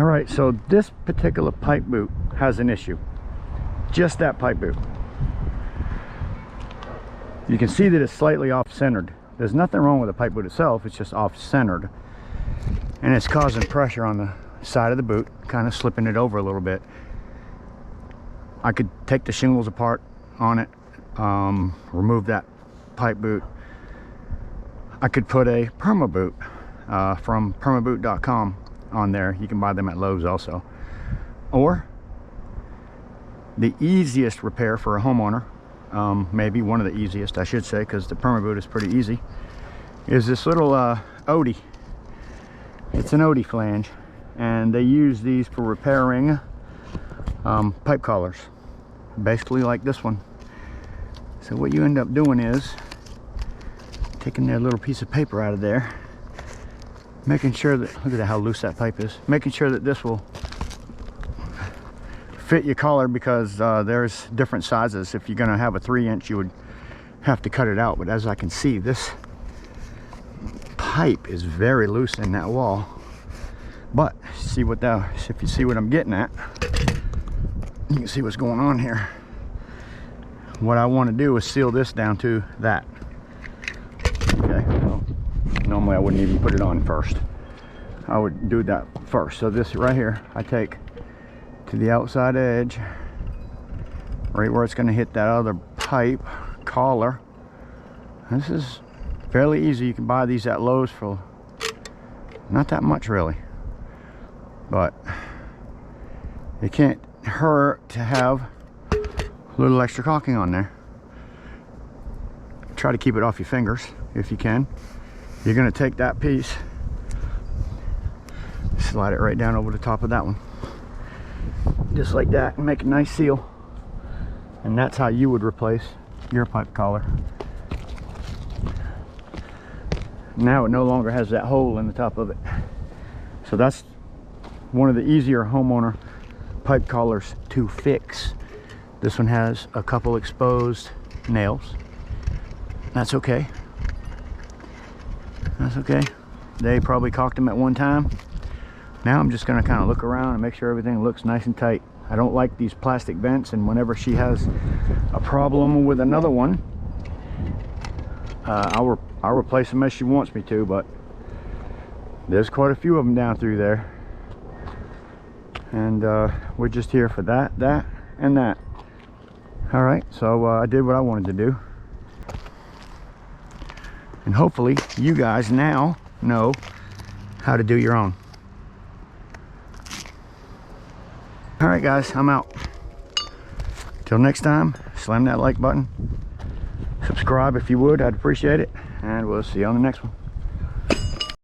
All right, so this particular pipe boot has an issue. Just that pipe boot. You can see that it's slightly off-centered. There's nothing wrong with the pipe boot itself, it's just off-centered. And it's causing pressure on the side of the boot, kind of slipping it over a little bit. I could take the shingles apart on it, remove that pipe boot. I could put a perma boot from permaboot.com on there. You can buy them at Lowe's also. Or the easiest repair for a homeowner, maybe one of the easiest I should say, because the perma boot is pretty easy, is this little Oatey. It's an Oatey flange, and they use these for repairing pipe collars, basically like this one. So what you end up doing is taking their little piece of paper out of there, making sure that, look at how loose that pipe is, making sure that this will fit your collar, because there's different sizes. If you're going to have a 3-inch, you would have to cut it out, but as I can see, this pipe is very loose in that wall. But see what that, if you see what I'm getting at, you can see what's going on here. What I want to do is seal this down to that. Okay, well, normally I wouldn't even put it on first. I would do that first. So this right here, I take to the outside edge, right where it's going to hit that other pipe collar. This is fairly easy. You can buy these at Lowe's for not that much really, but it can't hurt to have a little extra caulking on there. Try to keep it off your fingers if you can. You're going to take that piece, slide it right down over the top of that one, just like that, and make a nice seal. And that's how you would replace your pipe collar. Now it no longer has that hole in the top of it. So that's one of the easier homeowner pipe collars to fix. This one has a couple exposed nails. That's okay. That's okay. They probably caulked them at one time. Now I'm just going to kind of look around and make sure everything looks nice and tight. I don't like these plastic vents, and whenever she has a problem with another one, I'll replace them as she wants me to, but there's quite a few of them down through there. And we're just here for that, and that. All right, so I did what I wanted to do. And hopefully you guys now know how to do your own. All right, guys, I'm out. Till next time, slam that like button. Subscribe if you would, I'd appreciate it. And we'll see you on the next one.